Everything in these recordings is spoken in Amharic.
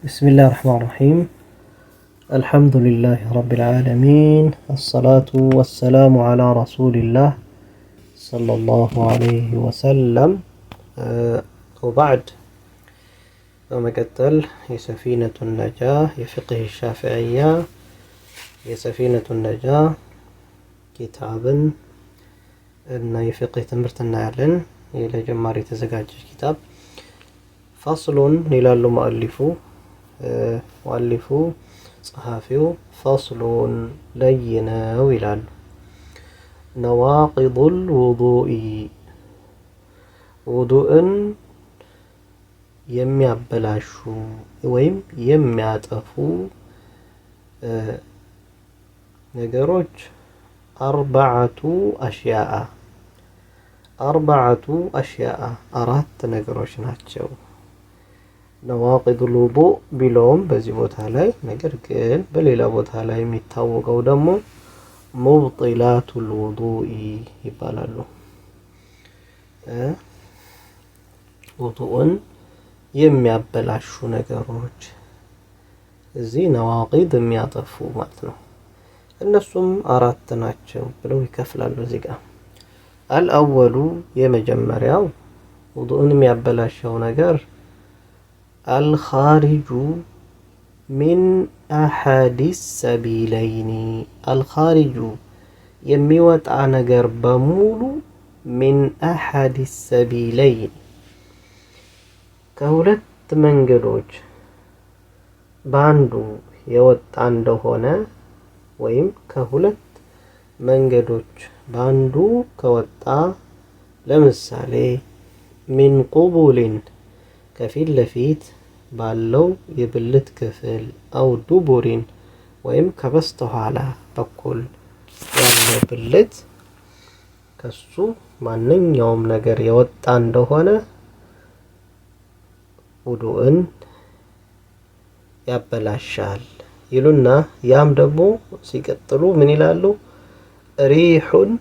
بسم الله الرحمن الرحيم. الحمد لله رب العالمين، الصلاة والسلام على رسول الله صلى الله عليه وسلم. وبعد، ومقتل سفينة النجاة يفقه الشافعية سفينة النجاة كتابا إن يفقه تمرت النعلن إلى جماري تزقاج كتاب. فصل إلى مؤلفو صحافيو فصل لينا ويلال نواقض الوضوء وضوء يميابلاشو ويم يمياتفو ነገሮች أربعة أشياء አራት ነገሮች ናቸው። نواقض الوضوء ቢለውም በዚህ ቦታ ላይ ነገር ግን በሌላ ቦታ ላይ የሚታወቀው ደግሞ مبطلات الوضوء ይባላሉ። ውዱእን የሚያበላሹ ነገሮች እዚህ ነዋቂድ የሚያጠፉ ማለት ነው። እነሱም አራት ናቸው ብለው ይከፍላሉ እዚህ ጋር። አልአወሉ የመጀመሪያው ውዱእን የሚያበላሸው ነገር الخارج من أحد السبيلين الخارج የሚወጣ ነገር በሙሉ من أحد السبيلين ከሁለት መንገዶች በአንዱ የወጣ እንደሆነ ወይም ከሁለት መንገዶች በአንዱ ከወጣ ለምሳሌ من قبول ከፊት ለፊት ባለው የብልት ክፍል አው ዱቡሪን ወይም ከበስተኋላ በኩል ያለ ብልት ከሱ ማንኛውም ነገር የወጣ እንደሆነ ውዱእን ያበላሻል ይሉና ያም ደግሞ ሲቀጥሉ ምን ይላሉ? ሪሑን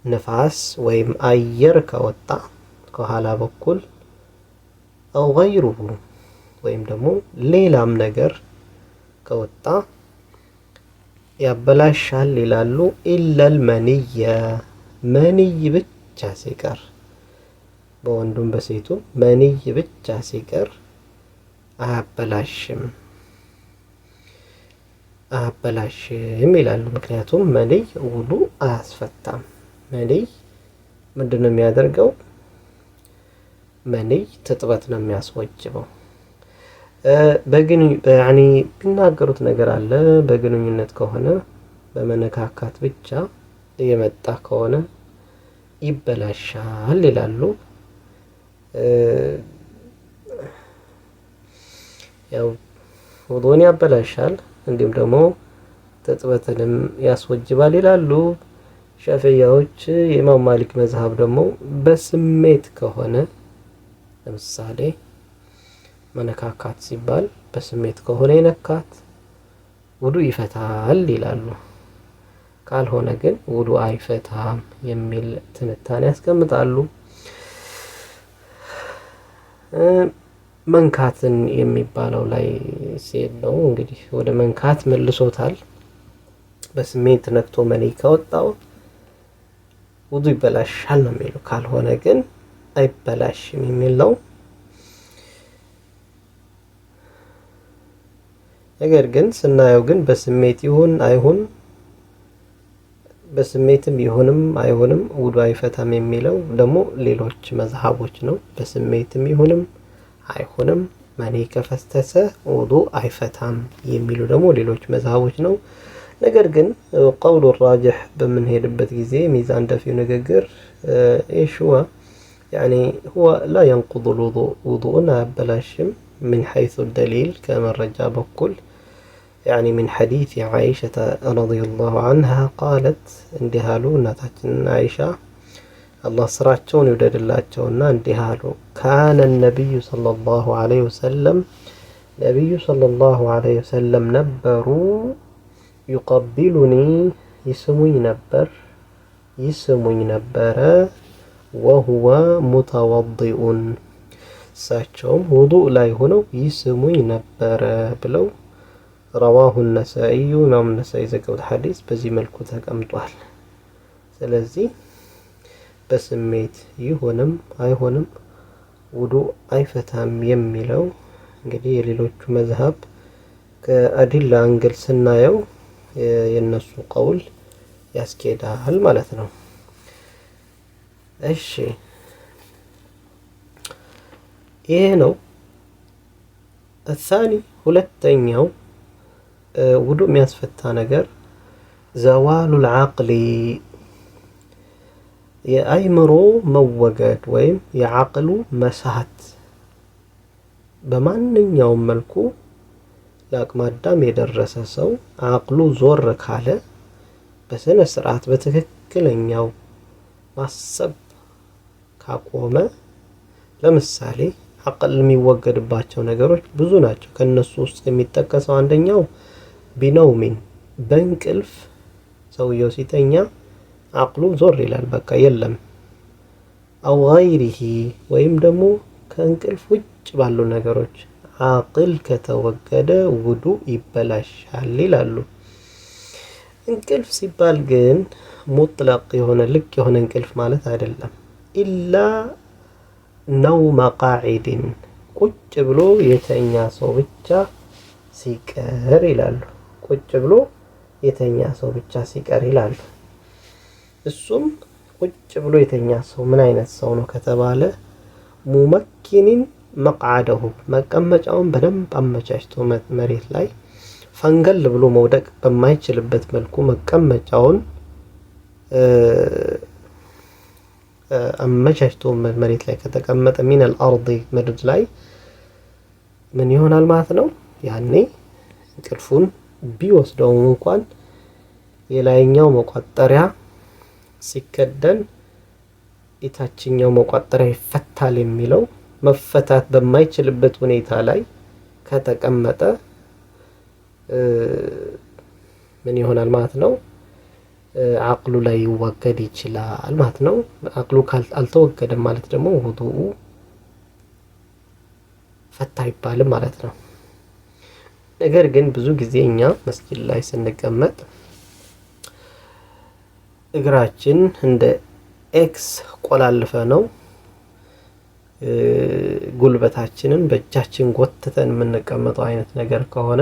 ነፋስ ወይም አየር ከወጣ ከኋላ በኩል أو غيره ወይም ደግሞ ሌላም ነገር ከወጣ ያበላሻል ይላሉ። إلا المني መንይ ብቻ ሲቀር በወንዱም በሴቱም መንይ ብቻ ሲቀር አያበላሽም ይላሉ። ምክንያቱም መንይ ውዱእ አያስፈታም። መንይ ምንድነው የሚያደርገው? መንይ ትጥበት ነው የሚያስወጅበው። ቢናገሩት ነገር አለ። በግንኙነት ከሆነ በመነካካት ብቻ የመጣ ከሆነ ይበላሻል ይላሉ። ያው ውዱእን ያበላሻል እንዲሁም ደግሞ ትጥበትንም ያስወጅባል ይላሉ ሻፊዒዎች። የኢማም ማሊክ መዝሐብ ደግሞ በስሜት ከሆነ ለምሳሌ መነካካት ሲባል በስሜት ከሆነ የነካት ውዱእ ይፈታል ይላሉ። ካልሆነ ግን ውዱእ አይፈታም የሚል ትንታኔ ያስቀምጣሉ። መንካትን የሚባለው ላይ ሲሄድ ነው እንግዲህ ወደ መንካት መልሶታል። በስሜት ነክቶ መንይ ከወጣው ውዱእ ይበላሻል ነው የሚለው። ካልሆነ ግን አይበላሽም የሚል ነው። ነገር ግን ስናየው ግን በስሜት ይሁን አይሁን በስሜትም ይሁንም አይሁንም ውዱእ አይፈታም የሚለው ደግሞ ሌሎች መዝሐቦች ነው። በስሜትም ይሁንም አይሁንም መንይ ከፈሰሰ ውዱእ አይፈታም የሚሉ ደግሞ ሌሎች መዝሐቦች ነው። ነገር ግን ቀውሉ ራጅህ በምንሄድበት ጊዜ ሚዛን ደፊው ንግግር ኢሽዋ هو لا ينقض الوضوء وضوءنا بلاشم من حيث الدليل كما رجع بكل من حديث عائشة رضي الله عنها قالت اندهالو ناتاتنا عائشة الله سراتشون يودد الله تشونا اندهالو كان النبي صلى الله عليه وسلم نبي صلى الله عليه وسلم نبروا يقبلني يسموي نبر وهو متوضئ እሳቸውም ውዱእ ላይ ሆነው ይስሙኝ ነበረ ብለው ረዋሁ ነሳኢዩ ኢማም ነሳኢ ዘገቡት ሐዲስ በዚህ መልኩ ተቀምጧል። ስለዚህ በስሜት ይሆንም አይሆንም ውዱእ አይፈታም የሚለው እንግዲህ የሌሎቹ መዝሀብ ከአዲላ አንግል ስናየው የነሱ ቀውል ያስኬዳል ማለት ነው። እሺ ይሄ ነው الثاني ሁለተኛው ውዱእ የሚያስፈታ ነገር ዘዋሉል ዐቅሊ የአይምሮ መወገድ ወይም የዐቅሉ መሳት በማንኛውም መልኩ ለአቅመ አዳም የደረሰ ሰው ዐቅሉ ዞር ካለ በስነ ስርዓት በትክክለኛው ማሰብ ካቆመ ለምሳሌ ዐቅል የሚወገድባቸው ነገሮች ብዙ ናቸው። ከነሱ ውስጥ የሚጠቀሰው አንደኛው ቢነውሚን በእንቅልፍ ሰውየው ሲተኛ ዐቅሉ ዞር ይላል፣ በቃ የለም። አው ገይሪሂ ወይም ደግሞ ከእንቅልፍ ውጭ ባሉ ነገሮች ዐቅል ከተወገደ ውዱእ ይበላሻል ይላሉ። እንቅልፍ ሲባል ግን ሙጥለቅ የሆነ ልክ የሆነ እንቅልፍ ማለት አይደለም። ኢላ ነውመ ቃዒድን ቁጭ ብሎ የተኛ ሰው ብቻ ሲቀር ይላሉ። ቁጭ ብሎ የተኛ ሰው ብቻ ሲቀር ይላሉ። እሱም ቁጭ ብሎ የተኛ ሰው ምን አይነት ሰው ነው ከተባለ ሙመኪኒን መቅዓደሁ መቀመጫውን በደንብ አመቻችቶ መሬት ላይ ፈንገል ብሎ መውደቅ በማይችልበት መልኩ መቀመጫውን አመቻችቶ መሬት ላይ ከተቀመጠ ሚነል አርዲ ምድር ላይ ምን ይሆናል ማለት ነው? ያኔ እንቅልፉን ቢወስደውም እንኳን የላይኛው መቋጠሪያ ሲከደን የታችኛው መቋጠሪያ ይፈታል የሚለው መፈታት በማይችልበት ሁኔታ ላይ ከተቀመጠ ምን ይሆናል ማለት ነው? ዐቅሉ ላይ ይወገድ ይችላል ማለት ነው። ዐቅሉ አልተወገደም ማለት ደግሞ ውዱኡ ፈታ አይባልም ማለት ነው። ነገር ግን ብዙ ጊዜ እኛ መስጂድ ላይ ስንቀመጥ እግራችን እንደ ኤክስ ቆላልፈ ነው ጉልበታችንን በእጃችን ጎትተን የምንቀመጠው አይነት ነገር ከሆነ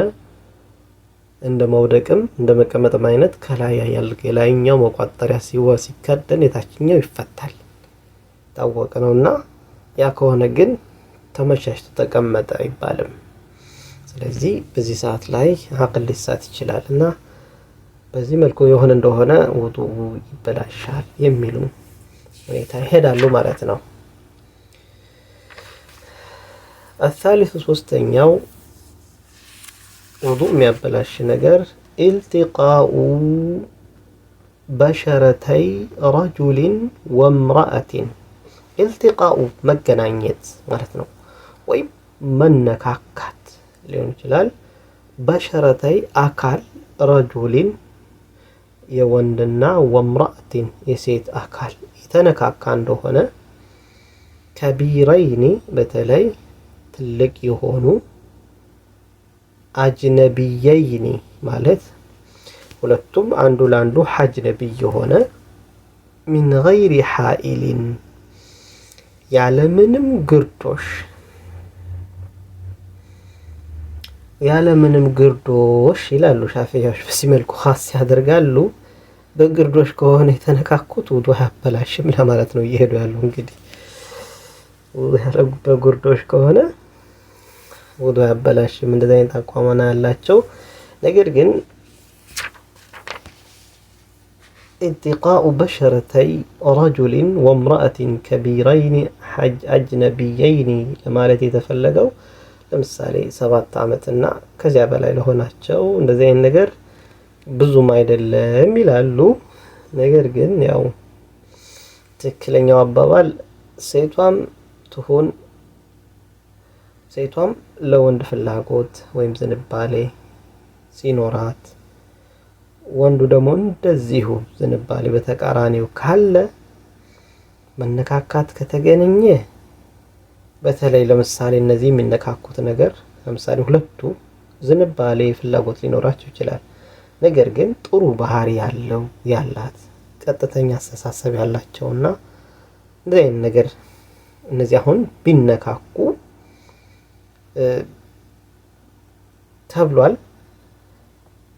እንደ መውደቅም እንደ መቀመጥም አይነት ከላይ የላይኛው መቋጠሪያ ሲከደን የታችኛው ይፈታል ታወቀ ነውና፣ ያ ከሆነ ግን ተመቻችቶ ተቀመጠ አይባልም። ስለዚህ በዚህ ሰዓት ላይ ዐቅል ሊሳት ይችላል እና በዚህ መልኩ የሆነ እንደሆነ ውዱኡ ይበላሻል የሚሉ ሁኔታ ይሄዳሉ ማለት ነው። الثالث ሶስተኛው ውዱእ የሚያበላሽ ነገር ኢልቲቃኡ በሸረተይ ረጁሊን ወምረአቲን። ኢልቲቃኡ መገናኘት ማለት ነው፣ ወይም መነካካት ሊሆን ይችላል። በሸረተይ አካል ረጁሊን የወንድና ወምረአቲን የሴት አካል የተነካካ እንደሆነ ከቢረይኒ በተለይ ትልቅ የሆኑ አጅነቢየይኒ ማለት ሁለቱም አንዱ ለአንዱ አጅነቢይ የሆነ ሚን ገይሪ ሓኢሊን ያለምንም ግርዶሽ ይላሉ ሻፊዒዎች። በዚህ መልኩ ኻስ ያደርጋሉ። በግርዶሽ ከሆነ የተነካኩት ውዱእ አያበላሽም ለማለት ነው እየሄዱ ያሉ። እንግዲህ በግርዶሽ ከሆነ ውዱእ አያበላሽም፣ እንደዚህ አይነት አቋም ያላቸው። ነገር ግን ኢልቲቃኡ በሸረተይ ረጁሊን ወምረአቲን ከቢረይኒ አጅነቢየይኒ ለማለት የተፈለገው ለምሳሌ 7 ዓመትና ከዚያ በላይ ለሆናቸው እንደዚህ አይነት ነገር ብዙም አይደለም ይላሉ። ነገር ግን ያው ትክክለኛው አባባል ሴቷም ለወንድ ፍላጎት ወይም ዝንባሌ ሲኖራት፣ ወንዱ ደግሞ እንደዚሁ ዝንባሌ በተቃራኒው ካለ መነካካት ከተገኘ በተለይ ለምሳሌ እነዚህ የሚነካኩት ነገር ለምሳሌ ሁለቱ ዝንባሌ ፍላጎት ሊኖራቸው ይችላል። ነገር ግን ጥሩ ባህሪ ያላት ቀጥተኛ አስተሳሰብ ያላቸውና እንደዚህ አይነት ነገር እነዚህ አሁን ቢነካኩ ተብሏል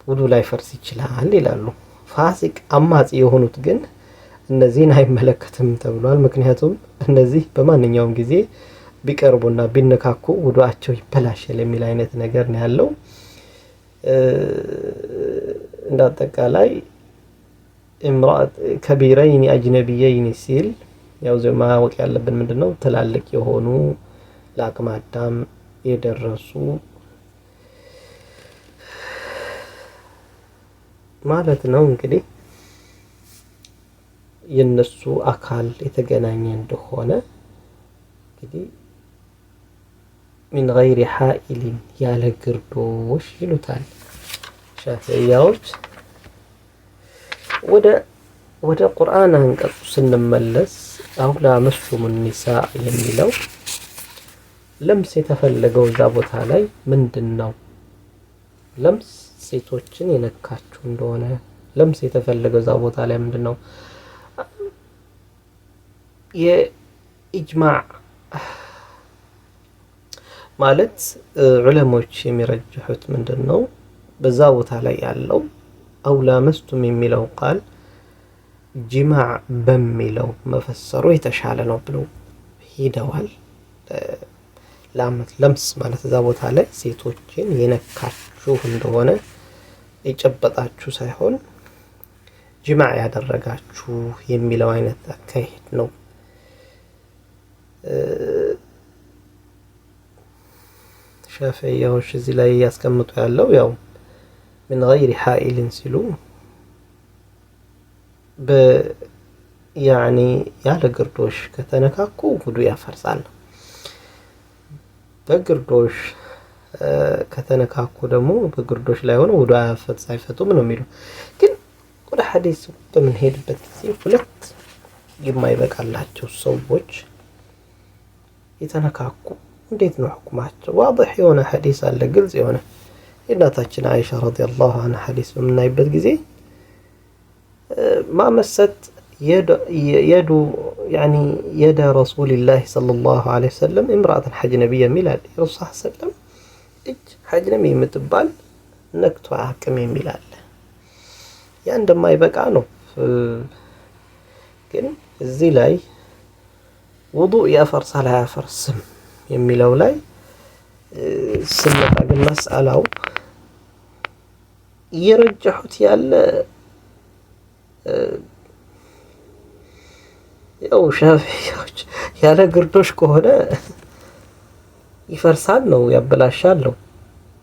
ውዱ ላይ ፈርስ ይችላል ይላሉ። ፋሲቅ አማጺ የሆኑት ግን እነዚህን አይመለከትም ተብሏል። ምክንያቱም እነዚህ በማንኛውም ጊዜ ቢቀርቡና ቢነካኩ ውዱአቸው ይበላሻል የሚል አይነት ነገር ነው ያለው። እንዳጠቃላይ امرأة كبيرين أجنبيين ሲል ያው ማወቅ ያለብን ምንድነው ትላልቅ የሆኑ ለአቅመ አዳም የደረሱ ማለት ነው። እንግዲህ የነሱ አካል የተገናኘ እንደሆነ እንግዲህ من غير حائل ያለ ግርዶሽ ይሉታል ሻፊዒያዎች። ወደ ቁርአን አንቀጹ ስንመለስ አውላ መስሉም النساء የሚለው ለምስ የተፈለገው እዛ ቦታ ላይ ምንድነው? ለምስ ሴቶችን የነካችሁ እንደሆነ ለምስ የተፈለገው እዛ ቦታ ላይ ምንድነው? የኢጅማዕ ማለት ዑለሞች የሚረጅሑት ምንድነው? በዛ ቦታ ላይ ያለው አውላ መስቱም የሚለው ቃል ጅማዕ በሚለው መፈሰሩ የተሻለ ነው ብለው ሄደዋል። ለምስ ማለት እዛ ቦታ ላይ ሴቶችን የነካችሁ እንደሆነ የጨበጣችሁ ሳይሆን ጅማዕ ያደረጋችሁ የሚለው አይነት አካሄድ ነው። ሻፊዒያዎች እዚህ ላይ ያስቀምጡ ያለው ያው من غير حائل ሲሉ يعني ያለ ግርዶሽ ከተነካኩ ውዱ ያፈርሳል። በግርዶሽ ከተነካኩ ደግሞ በግርዶሽ ላይ ሆኖ ውዱ አይፈቱም ነው የሚሉ። ግን ወደ ሐዲስ በምንሄድበት ጊዜ ሁለት የማይበቃላቸው ሰዎች የተነካኩ እንዴት ነው ሁክማቸው? ዋضح የሆነ ሐዲስ አለ፣ ግልጽ የሆነ የእናታችን አይሻ ረዲየላሁ ዐንሃ ሐዲስ በምናይበት ጊዜ ማመሰት يد رسول الله صلى الله عليه وسلم امرأة حجنبية ميلاد رسول الله صلى الله عليه وسلم حجنبي متبال نكتو حكمي ميلاد ያ እንደማይበቃ ነው። ግን እዚህ ላይ ውዱእ ያፈርሳል አያፈርስም የሚለው ላይ ስንመጣ ግን መስአላው እየረጀሁት ያለ ያው ሻፊዒዎች ያለ ግርዶሽ ከሆነ ይፈርሳል ነው ያበላሻል ነው።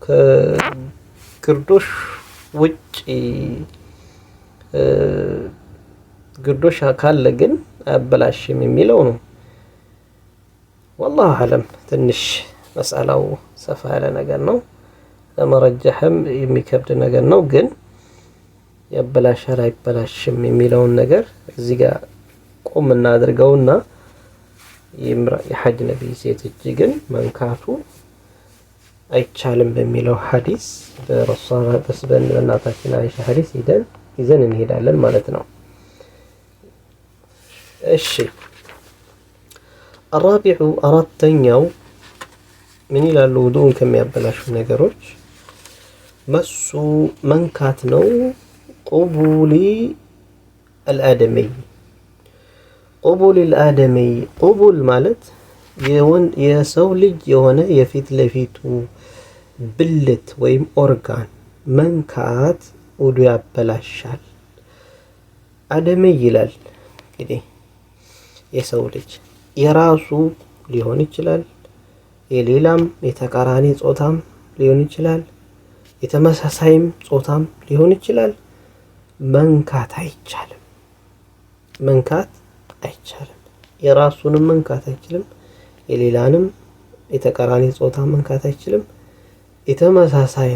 ከግርዶሽ ውጪ ግርዶሽ ካለ ግን አያበላሽም የሚለው ነው። والله አለም ትንሽ መስአላው ሰፋ ያለ ነገር ነው፣ ለመረጀህም የሚከብድ ነገር ነው። ግን ያበላሻል አይበላሽም የሚለውን ነገር እዚህ ጋር ቆም እናድርገውና የሐጅ ነብይ ሴት እጅ ግን መንካቱ አይቻልም በሚለው ሐዲስ በረሱላ በእናታችን አይሻ ሐዲስ ይዘን እንሄዳለን ማለት ነው። እሺ الرابع አራተኛው ምን ይላሉ? ውዱእን ከሚያበላሹ ነገሮች መሱ መንካት ነው። ቁቡሊ الآدمي ቁቡል الآدمي ቁቡል ማለት የሰው ልጅ የሆነ የፊት ለፊቱ ብልት ወይም ኦርጋን መንካት ውዱ ያበላሻል። አደም ይላል እንግዲህ የሰው ልጅ የራሱ ሊሆን ይችላል፣ የሌላም የተቃራኒ ጾታም ሊሆን ይችላል፣ የተመሳሳይም ጾታም ሊሆን ይችላል። መንካት አይቻልም። የራሱንም መንካት አይችልም፣ የሌላንም የተቃራኒ ጾታ መንካት አይችልም፣ የተመሳሳይ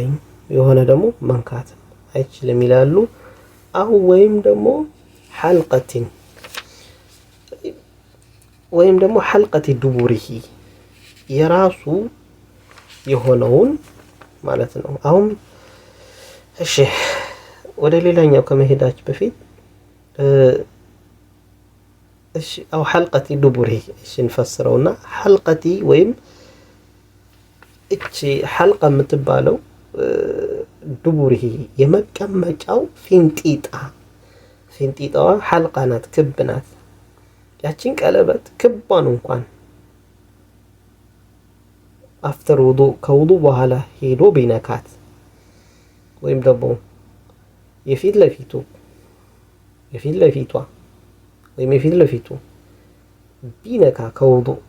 የሆነ ደግሞ መንካት አይችልም ይላሉ። አው ወይም ደግሞ ሐልቀቲ ዱቡሪሂ የራሱ የሆነውን ማለት ነው። አሁን እሺ ወደ ሌላኛው ከመሄዳችን በፊት እሺ አው ሐልቀቲ ዱቡሪ እሺ እንፈስረውና ሐልቀቲ ወይም እቺ ሐልቀ የምትባለው ዱቡሪ የመቀመጫው ፊንጢጣዋ ሐልቃ ናት፣ ክብ ናት። ያቺን ቀለበት ክቧን እንኳን አፍተር ውዱእ ከውዱእ በኋላ ሄዶ ቢነካት ወይም ደግሞ የፊት ለፊቱ ቢነካ ከውዱእ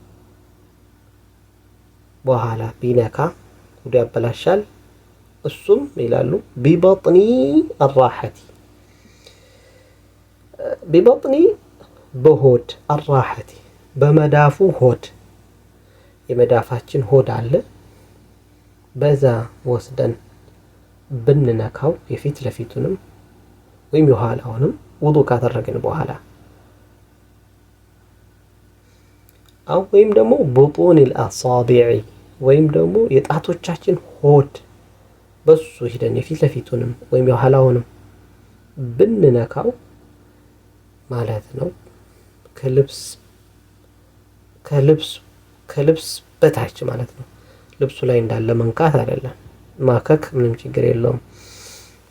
በኋላ ቢነካ ውዱእ ያበላሻል። እሱም ይላሉ ቢበጥኒ አራሐቲ በሆድ አራሐቲ በመዳፉ ሆድ የመዳፋችን ሆድ አለ። በዛ ወስደን ብንነካው የፊት ለፊቱንም ወይም የኋላውንም ውዱእ ካደረግን በኋላ አው ወይም ደግሞ ቡጡን الأصابع ወይም ደግሞ የጣቶቻችን ሆድ በሱ ሄደን የፊት ለፊቱንም ወይም የኋላውንም ብንነካው ማለት ነው ከልብስ በታች ማለት ነው። ልብሱ ላይ እንዳለ መንካት አይደለም። ማከክ ምንም ችግር የለውም።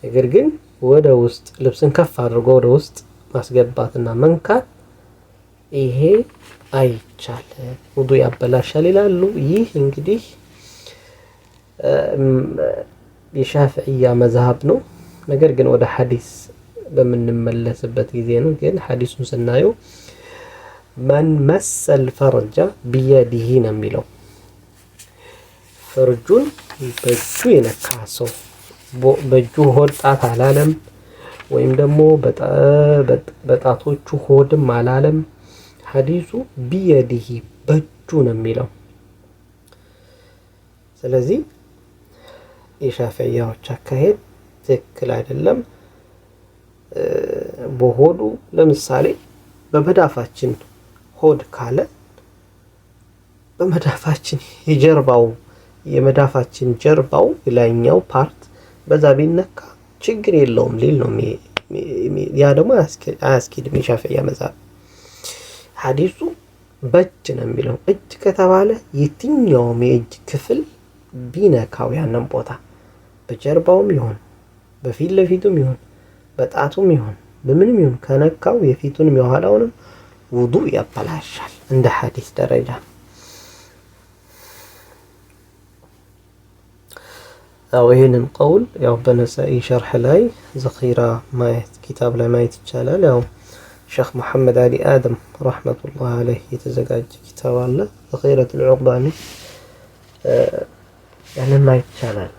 ነገር ግን ወደ ውስጥ ልብስን ከፍ አድርጎ ወደ ውስጥ ማስገባትና መንካት ይሄ አይቻልም፣ ውዱእ ያበላሻል ይላሉ። ይህ እንግዲህ የሻፊዕያ መዝሀብ ነው። ነገር ግን ወደ ሐዲስ በምንመለስበት ጊዜ ነው። ግን ሐዲሱን ስናየው መን መሰል ፈርጀ ቢየዲሂ ነው የሚለው። ፈርጁን በእጁ የነካ ሰው በእጁ ሆድ ጣት አላለም፣ ወይም ደግሞ በጣቶቹ ሆድም አላለም። ሐዲሱ ቢየዲሂ በእጁ ነው የሚለው። ስለዚህ የሻፊዕያዎች አካሄድ ትክክል አይደለም። በሆዱ ለምሳሌ በመዳፋችን ሆድ ካለ በመዳፋችን የመዳፋችን ጀርባው ላይኛው ፓርት በዛ ቢነካ ችግር የለውም ሊል ነው። ያ ደግሞ አያስኬድም የሻፊዕያ መዝሀብ። ሐዲሱ በእጅ ነው የሚለው። እጅ ከተባለ የትኛውም የእጅ ክፍል ቢነካው ያንን ቦታ በጀርባውም ይሁን በፊት ለፊቱም ይሁን በጣቱም ይሁን በምንም ይሁን ከነካው የፊቱንም የኋላውንም ውዱእ ያበላሻል እንደ ሐዲስ ደረጃ። አው ይሄንን ቀውል ያው በነሳኢ ሸርሕ ላይ ዘኺራ ማየት ኪታብ ላይ ማየት ይቻላል። ያው ሼኽ መሐመድ አሊ አደም ረሕመቱላህ ዐለይህ የተዘጋጀ ኪታብ አለ ዘኺረቱል ዑቅባኒ፣ ያንን ማየት ይቻላል።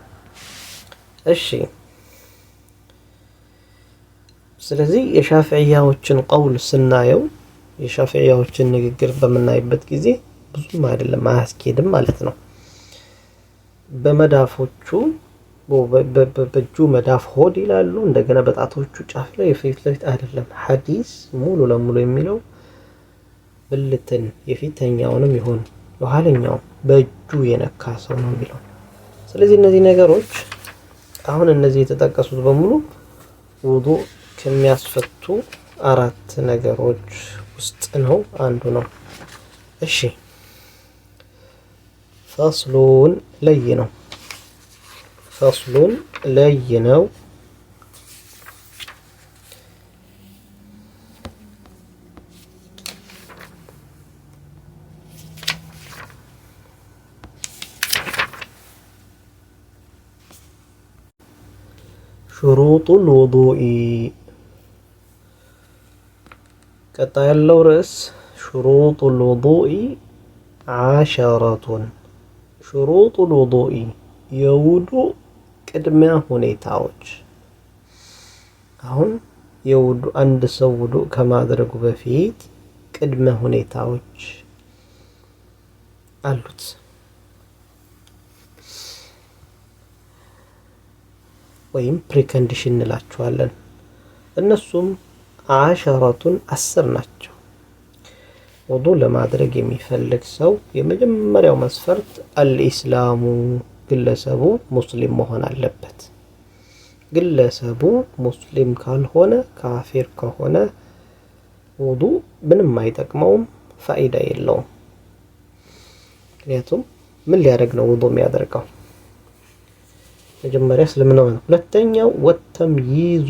እሺ ስለዚህ የሻፊዕያዎችን ቀውል ስናየው የሻፊዕያዎችን ንግግር በምናይበት ጊዜ ብዙም አይደለም አያስኬድም ማለት ነው። በመዳፎቹ በእጁ መዳፍ ሆድ ይላሉ። እንደገና በጣቶቹ ጫፍ ላይ የፊት ለፊት አይደለም። ሐዲስ ሙሉ ለሙሉ የሚለው ብልትን የፊተኛውንም ይሁን የኋለኛው በእጁ የነካ ሰው ነው የሚለው። ስለዚህ እነዚህ ነገሮች አሁን እነዚህ የተጠቀሱት በሙሉ ውዱእ ከሚያስፈቱ 4 ነገሮች ውስጥ ነው አንዱ ነው። እሺ ፈስሉን ለይ ነው። ፈስሉን ለይ ነው። ሹሩጡል ውዱኢ ቀጣይ ያለው ርዕስ ሹሩጡል ውዱኢ 10 ሹሩጡል ውዱኢ የውዱእ ቅድመ ሁኔታዎች። አሁን የውዱእ አንድ ሰው ውዱእ ከማድረጉ በፊት ቅድመ ሁኔታዎች አሉት። ወይም ፕሪኮንዲሽን እንላቸዋለን። እነሱም 10 ናቸው። ውዱ ለማድረግ የሚፈልግ ሰው የመጀመሪያው መስፈርት አልኢስላሙ ግለሰቡ ሙስሊም መሆን አለበት። ግለሰቡ ሙስሊም ካልሆነ ካፊር ከሆነ ውዱ ምንም አይጠቅመውም፣ ፋይዳ የለውም። ምክንያቱም ምን ሊያደርግ ነው ውዱ የሚያደርገው? መጀመሪያ እስልምና ነው። ሁለተኛው ወተምይዙ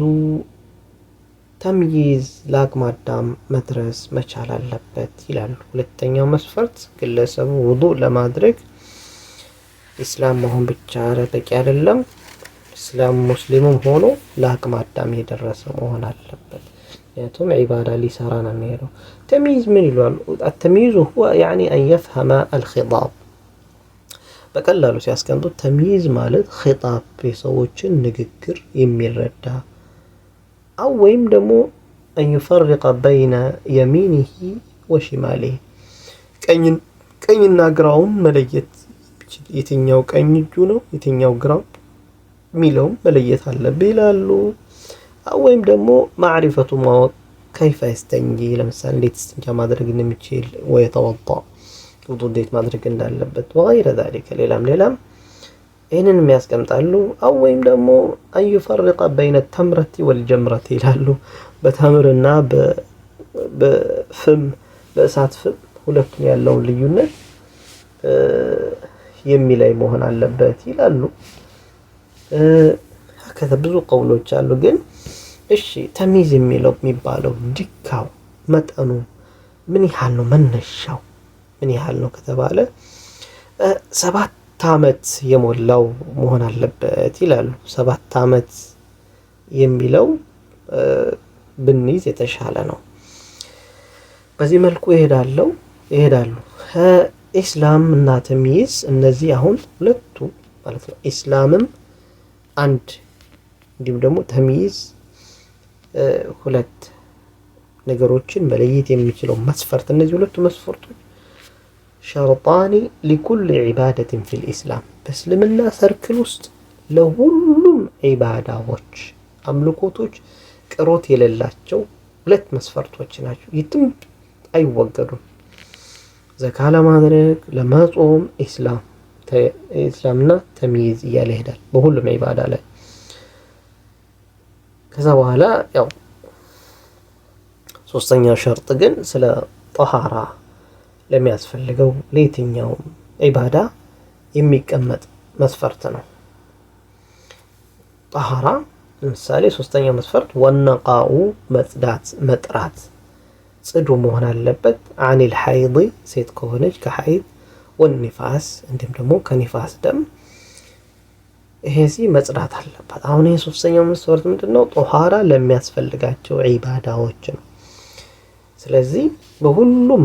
ተምይዝ ለአቅመ አዳም መድረስ መቻል አለበት ይላሉ። ሁለተኛው መስፈርት ግለሰቡ ውዱ ለማድረግ ኢስላም መሆን ብቻ በቂ አይደለም። እስላም ሙስሊምም ሆኖ ለአቅመ አዳም የደረሰ መሆን አለበት። ምክንያቱም ዒባዳ ሊሰራ ነው የሚሄደው። ተምይዝ ምን ይላሉ? التمييز هو يعني أن يفهم الخطاب። በቀላሉ ሲያስቀምጡት ተምይዝ ማለት ኺጣብ የሰዎችን ንግግር የሚረዳ አው ወይም ደግሞ أن يفرق بين يمينه وشماله ቀኝና ግራውን መለየት የትኛው ቀኝ እጁ ነው የትኛው ግራው ሚለው መለየት አለበት ይላሉ። ወይም ደግሞ ማዕሪፈቱ ማወቅ كيف يستنجي ለምሳሌ እንዴት استنجا ማድረግ እንደሚችል ወይ ተወጣ ውዱ እንዴት ማድረግ እንዳለበት وغير ذلك ሌላም ይሄንን የሚያስቀምጣሉ። ወይም ደግሞ أن يفرق بين التمرة والجمرة ይላሉ። በተምርና በፍም በእሳት ፍም ሁለቱም ያለውን ልዩነት የሚለይ መሆን አለበት ይላሉ። ከዛ ብዙ ቀውሎች አሉ። ግን እሺ ተምይዝ የሚባለው ድካው መጠኑ ምን ያህል ነው? መነሻው ምን ያህል ነው ከተባለ 7 ዓመት የሞላው መሆን አለበት ይላሉ። 7 ዓመት የሚለው ብንይዝ የተሻለ ነው። በዚህ መልኩ ይሄዳሉ። ኢስላም እና ተምይዝ እነዚህ አሁን ሁለቱ ማለት ነው። ኢስላምም አንድ እንዲሁም ደግሞ ተምይዝ ሁለት ነገሮችን መለየት የሚችለው መስፈርት። እነዚህ ሁለቱ መስፈርቶች ሸርጣኒ لكل عبادة في الإسلام በእስልምና ሰርክል ውስጥ ለሁሉም ዒባዳዎች አምልኮቶች ቅሮት የሌላቸው ሁለት መስፈርቶች ናቸው። የትም አይወገዱም። ዘካ ለማድረግ ለመጾም ኢስላምና ተምይዝ እያለ ይሄዳል በሁሉም ዒባዳ ላይ። ከዛ በኋላ ያው ሶስተኛው ሸርጥ ግን ስለ ጠሃራ ለሚያስፈልገው ለየትኛው ዒባዳ የሚቀመጥ መስፈርት ነው። ጠሃራ ለምሳሌ ሶስተኛው መስፈርት ወነቃኡ መጽዳት መጥራት ጽዱ መሆን አለበት። አኒል ሐይድ ሴት ከሆነች ከሐይድ ወንፋስ እንዲሁም ደግሞ ከኒፋስ ደም ይሄዚ መጽዳት አለበት። አሁን ይሄ ሶስተኛው መስፈርት ምንድነው? ጧሃራ ለሚያስፈልጋቸው ዒባዳዎች ነው። ስለዚህ በሁሉም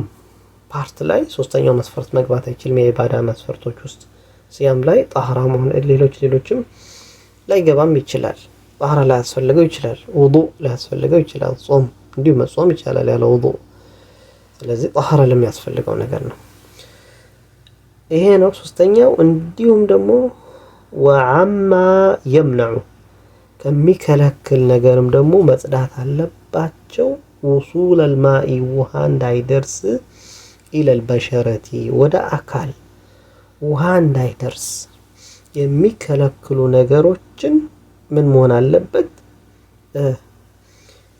ፓርት ላይ ሶስተኛው መስፈርት መግባት አይችልም። የዒባዳ መስፈርቶች ውስጥ ሲያም ላይ ጧሃራ መሆን ሌሎችም ላይ ገባም ይችላል። ጧሃራ ላይ ያስፈልገው ይችላል። ውዱእ ላይ ያስፈልገው ይችላል። ጾም እንዲሁ መጾም ይቻላል ያለ ውዱእ። ስለዚህ ጧሃራ ለሚያስፈልገው ነገር ነው። ይሄ ነው ሶስተኛው። እንዲሁም ደግሞ ወዓማ የምነዑ ከሚከለክል ነገርም ደግሞ መጽዳት አለባቸው። ውሱል አልማኢ ውሃ እንዳይደርስ ኢለል በሸረቲ ወደ አካል ውሃ እንዳይደርስ የሚከለክሉ ነገሮችን ምን መሆን አለበት?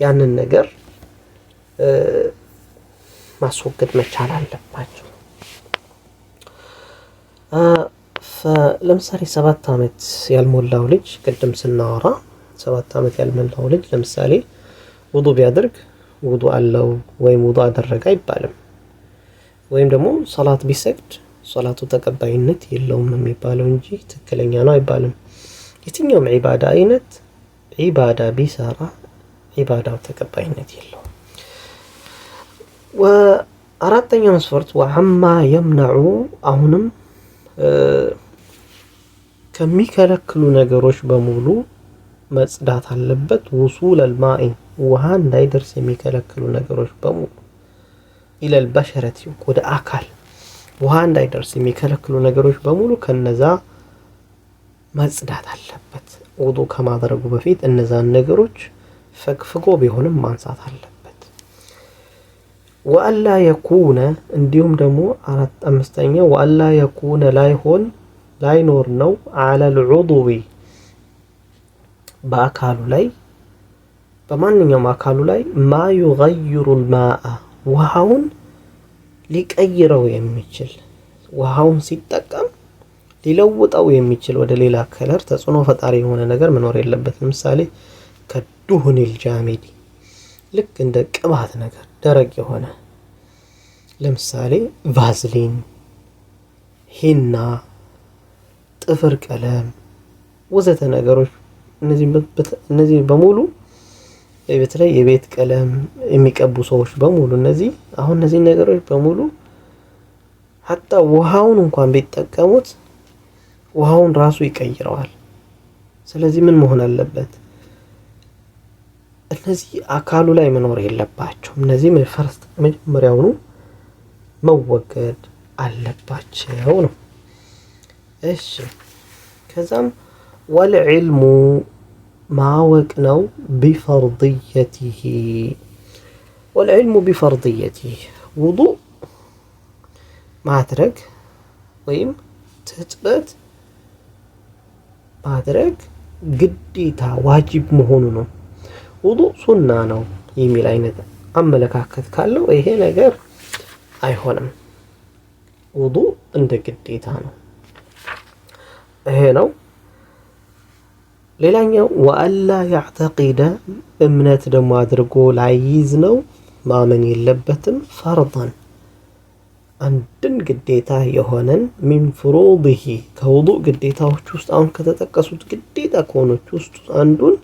ያንን ነገር ማስወገድ መቻል አለባቸው። ለምሳሌ 7 ዓመት ያልሞላው ልጅ ቅድም ስናወራ 7 ዓመት ያልሞላው ልጅ ለምሳሌ ውዱእ ቢያደርግ ውዱእ አለው ወይም ውዱእ አደረገ አይባልም። ወይም ደግሞ ሶላት ቢሰግድ ሶላቱ ተቀባይነት የለውም የሚባለው እንጂ ትክክለኛ ነው አይባልም። የትኛውም ዒባዳ አይነት ዒባዳ ቢሰራ ዒባዳው ተቀባይነት የለውም። ወአራተኛው መስፈርት ወዓማ የምነዑ አሁንም ከሚከለክሉ ነገሮች በሙሉ መጽዳት አለበት። ውሱል አልማኢ ውሃ እንዳይደርስ የሚከለክሉ ነገሮች በሙሉ ኢለል በሸረቲ ወደ አካል ውሃ እንዳይደርስ የሚከለክሉ ነገሮች በሙሉ ከነዛ መጽዳት አለበት። ውዱእ ከማድረጉ በፊት እነዛን ነገሮች ፈግፍጎ ቢሆንም ማንሳት አለበት። ወአላ የኩነ እንዲሁም ደግሞ አምስተኛው ወአላ የኩነ ላይኖር ነው አለል ዑድዊ በአካሉ ላይ በማንኛውም አካሉ ላይ ማ ዩገይሩ ልማአ ውሃውን ሊቀይረው የሚችል ውሃውን ሲጠቀም ሊለውጠው የሚችል ወደ ሌላ ከለር ተጽዕኖ ፈጣሪ የሆነ ነገር መኖር የለበትም። ለምሳሌ ከዱሁኒል ጃሚዲ ልክ እንደ ቅባት ነገር ደረቅ የሆነ ለምሳሌ ቫዝሊን፣ ሂና፣ ጥፍር ቀለም ወዘተ ነገሮች እነዚህ በሙሉ በተለይ የቤት ቀለም የሚቀቡ ሰዎች በሙሉ እነዚህ ነገሮች በሙሉ ሐታ ውሃውን እንኳን ቢጠቀሙት ውሃውን ራሱ ይቀይረዋል። ስለዚህ ምን መሆን አለበት? እነዚህ አካሉ ላይ መኖር የለባቸውም። እነዚህ መጀመሪያውኑ መወገድ አለባቸው ነው። እሺ ከዛም ወልዕልሙ ማወቅ ነው ቢፈርድየቲሂ ወልዕልሙ ቢፈርድየቲሂ ውዱእ ማድረግ ወይም ትጥበት ማድረግ ግዴታ ዋጅብ መሆኑ ነው። ውዱእ ሱና ነው የሚል አይነት አመለካከት ካለው ይሄ ነገር አይሆንም። ውዱእ እንደ ግዴታ ነው። ይሄ ነው። ሌላኛው ወአላ ያዕተቂደ እምነት ደግሞ አድርጎ ላይይዝ ነው ማመን የለበትም ፈርዳን አንድን ግዴታ የሆነን ሚን ፍሩዲሂ ከውዱእ ግዴታዎች ውስጥ አሁን ከተጠቀሱት ግዴታ ከሆኖች ውስጥ አንዱን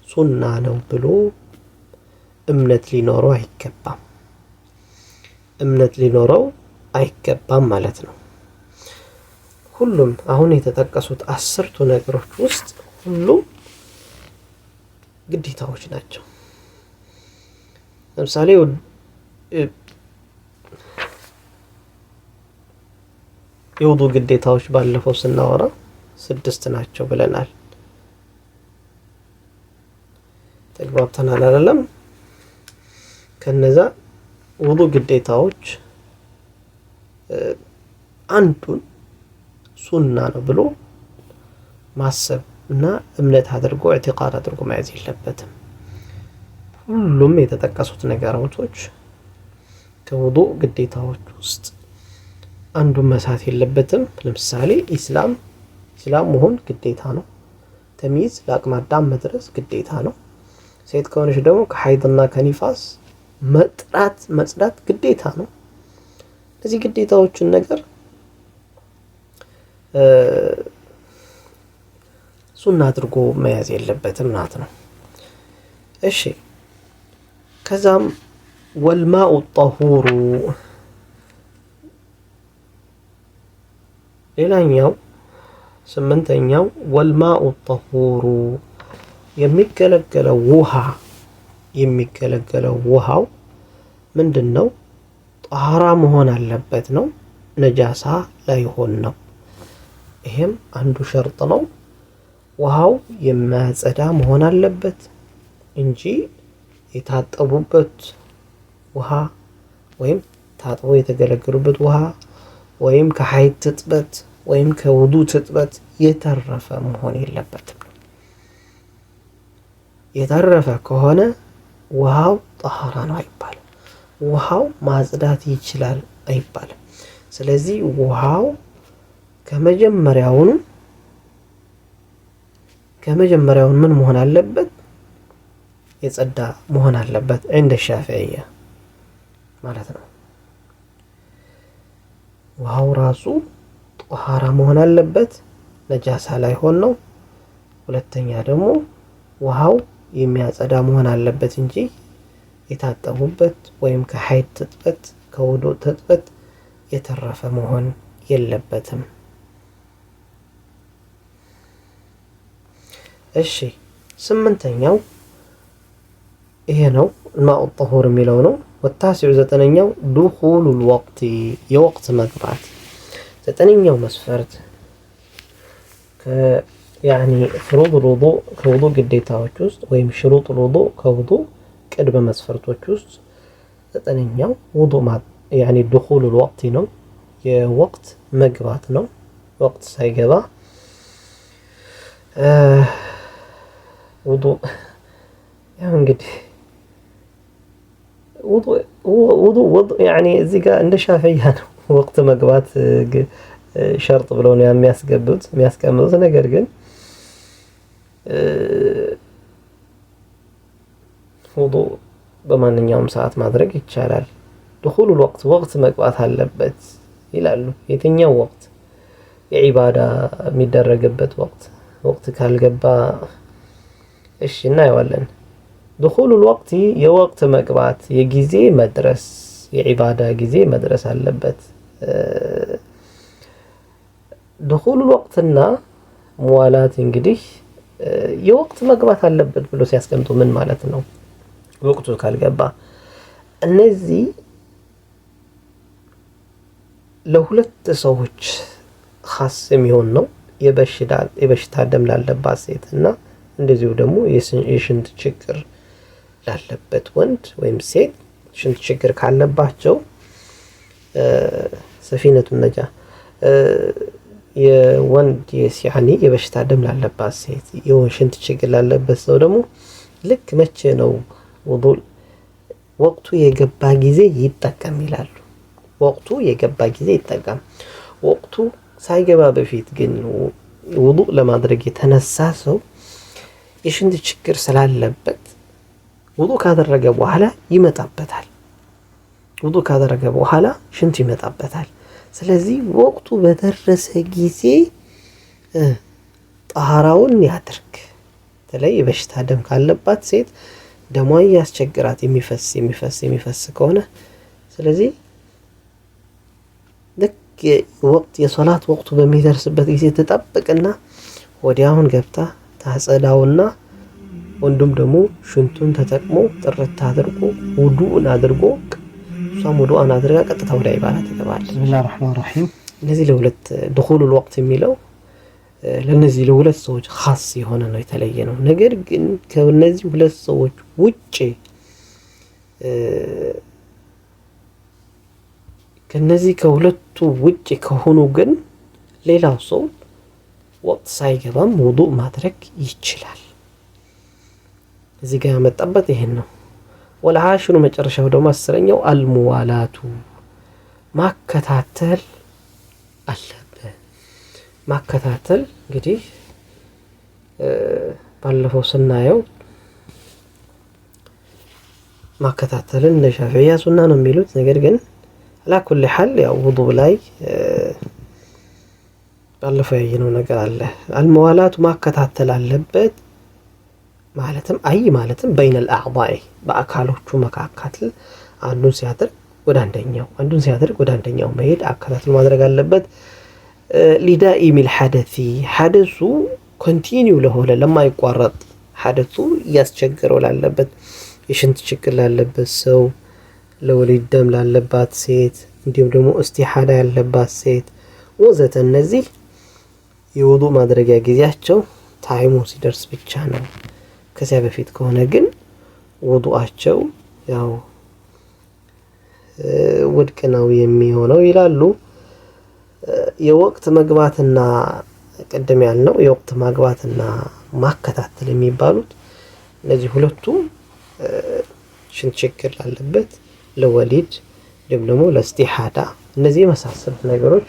ሱና ነው ብሎ እምነት ሊኖረው አይገባም ማለት ነው። ሁሉም አሁን የተጠቀሱት 10ቱ ነገሮች ውስጥ ሁሉም ግዴታዎች ናቸው። ለምሳሌ የውዱእ ግዴታዎች ባለፈው ስናወራ 6 ናቸው ብለናል። ተግባብተናል አይደለም? ከነዛ ውዱእ ግዴታዎች አንዱን ሱና ነው ብሎ ማሰብ እና እምነት አድርጎ ኢዕቲቃድ አድርጎ መያዝ የለበትም። ሁሉም የተጠቀሱት ነገሮች ከውዱእ ግዴታዎች ውስጥ አንዱን መሳት የለበትም። ለምሳሌ ኢስላም መሆን ግዴታ ነው። ተሚዝ ለአቅመ አዳም መድረስ ግዴታ ነው። ሴት ከሆነች ደግሞ ከሐይድና ከኒፋስ መጽዳት ግዴታ ነው። እነዚህ ግዴታዎችን ነገር ሱና አድርጎ መያዝ የለበትም ማለት ነው። እሺ ከዛም ወልማኡ ጠሁሩ ሌላኛው 8ኛው ወልማኡ ጠሁሩ የሚገለገለው ውሃው ምንድነው? ጣሃራ መሆን አለበት ነው። ነጃሳ ላይሆን ነው። ይሄም አንዱ ሸርጥ ነው። ውሃው የማያጸዳ መሆን አለበት እንጂ የታጠቡበት ውሃ ወይም ታጥቦ የተገለገሉበት ውሃ ወይም ከሐይድ ትጥበት ወይም ከውዱእ ትጥበት የተረፈ መሆን የለበትም። የተረፈ ከሆነ ውሃው ጣሃራ ነው አይባልም። ውሃው ማጽዳት ይችላል አይባልም። ስለዚህ ውሃው ከመጀመሪያውን ምን መሆን አለበት? የጸዳ መሆን አለበት እንደ ሻፊዕያ ማለት ነው። ውሃው ራሱ ጣሃራ መሆን አለበት፣ ነጃሳ ላይሆን ነው። ሁለተኛ ደግሞ ውሃው የሚያጸዳ መሆን አለበት እንጂ የታጠቡበት ወይም ከሐይድ ትጥበት ከውዱእ ትጥበት የተረፈ መሆን የለበትም። እሺ 8ኛው ይሄ ነው ማኡ ጠሁር የሚለው ነው። ወታሲዑ 9ኛው ዱኹሉል ወቅት የወቅት መግባት 9ኛው መስፈርት ፍሩዱል ውዱእ ከውዱእ ግዴታዎች ውስጥ ወይም ሽሩጡል ውዱእ ከውዱእ ቅድመ መስፈርቶች ውስጥ ዘጠነኛው ውዱእ ያኒ ዱኹሉል ወቅቲ ነው፣ የወቅት መግባት ነው። ወቅት ሳይገባ ውዱእ ያው እንግዲህ ውዱእ ያኒ እዚህ ጋር እንደ ሻፊያ ነው ወቅት መግባት ሸርጥ ብለው ነው የሚያስቀምጡት። ነገር ግን ውዱእ በማንኛውም ሰዓት ማድረግ ይቻላል። ዱኹሉል ወቅት መግባት አለበት ይላሉ። የትኛው ወቅት? የዒባዳ የሚደረግበት ወቅት ካልገባ እሺ እናየዋለን። ዱኹሉል ወቅት የወቅት መግባት፣ የጊዜ መድረስ፣ የዒባዳ ጊዜ መድረስ አለበት። ዱኹሉል ወቅትና ሙዋላት እንግዲህ የወቅት መግባት አለበት ብሎ ሲያስቀምጡ ምን ማለት ነው? ወቅቱ ካልገባ እነዚህ ለሁለት ሰዎች ኻስ የሚሆን ነው። የበሽታ ደም ላለባት ሴት እና እንደዚሁ ደግሞ የሽንት ችግር ላለበት ወንድ ወይም ሴት ሽንት ችግር ካለባቸው ሰፊነቱ ነጃ የወንድ ያኒ የበሽታ ደም ላለባት ሴት የሽንት ችግር ላለበት ሰው ደግሞ ልክ መቼ ነው ውዱእ ወቅቱ የገባ ጊዜ ይጠቀም ይላሉ። ወቅቱ የገባ ጊዜ ይጠቀም። ወቅቱ ሳይገባ በፊት ግን ውዱእ ለማድረግ የተነሳ ሰው የሽንት ችግር ስላለበት ውዱእ ካደረገ በኋላ ይመጣበታል። ውዱእ ካደረገ በኋላ ሽንት ይመጣበታል። ስለዚህ ወቅቱ በደረሰ ጊዜ ጣሃራውን ያድርግ። በተለይ የበሽታ ደም ካለባት ሴት ደሟ ያስቸግራት የሚፈስ ከሆነ ስለዚህ ልክ የሶላት ወቅቱ በሚደርስበት ጊዜ ትጠብቅና ወዲያውን ገብታ ታጸዳውና ወንዱም ደግሞ ሽንቱን ተጠቅሞ ጥርት አድርጎ ውዱእን አድርጎ እሷም ውዱእን አድርጋ ቀጥታ ወደ ኢባዳ ትገባለች። ቢስሚላሂር ረህማኒር ረሂም። እነዚህ ለሁለት ዱኹሉል ወቅት የሚለው ለነዚህ ለሁለት ሰዎች ኻስ የሆነ ነው፣ የተለየ ነው። ነገር ግን ከነዚህ ሁለት ሰዎች ውጪ ከነዚህ ከሁለቱ ውጪ ከሆኑ ግን ሌላው ሰው ወቅት ሳይገባም ውዱእ ማድረግ ይችላል። እዚህ ጋር ያመጣበት ይሄን ነው። ወልዓሽሩ መጨረሻው ደግሞ አስረኛው አልሙዋላቱ ማከታተል አለበት። ማከታተል እንግዲህ ባለፈው ስናየው ማከታተልን እንደ ሻፊዒያ ሱና ነው የሚሉት። ነገር ግን አላኩል ሐል ያው ውዱእ ላይ ባለፈው ያየነው ነገር አለ። አልሙዋላቱ ማከታተል አለበት ማለትም በይነል አዕዳኢ በአካሎቹ መካከል አንዱን ሲያደርግ ወደ አንደኛው መሄድ አከታተል ማድረግ አለበት። ሊዳኢሚል ሐደሱ ኮንቲኒው ለሆነ ለማይቋረጥ ሐደሱ እያስቸገረው ላለበት የሽንት ችግር ላለበት ሰው፣ ለወሊድ ደም ላለባት ሴት፣ እንዲሁም ደግሞ እስቲሓዳ ያለባት ሴት ወዘተ እነዚህ የውዱእ ማድረጊያ ጊዜያቸው ታይሙ ሲደርስ ብቻ ነው። ከዚያ በፊት ከሆነ ግን ውዱአቸው ያው ውድቅ ነው የሚሆነው ይላሉ። የወቅት መግባትና ቀደም ያልነው የወቅት ማግባትና ማከታተል የሚባሉት እነዚህ ሁለቱ ሽንት ችግር ላለበት፣ ለወሊድ ደግሞ ለእስቲሓዳ እነዚህ የመሳሰሉት ነገሮች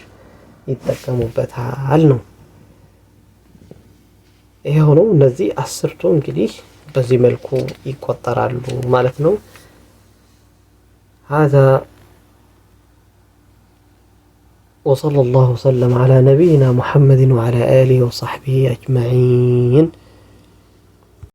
ይጠቀሙበታል ነው። ይሄ ሆኖ እነዚህ አስርቱ እንግዲህ በዚህ መልኩ ይቆጠራሉ ማለት ነው። هذا وصلى الله وسلم على نبينا محمد وعلى آله وصحبه أجمعين.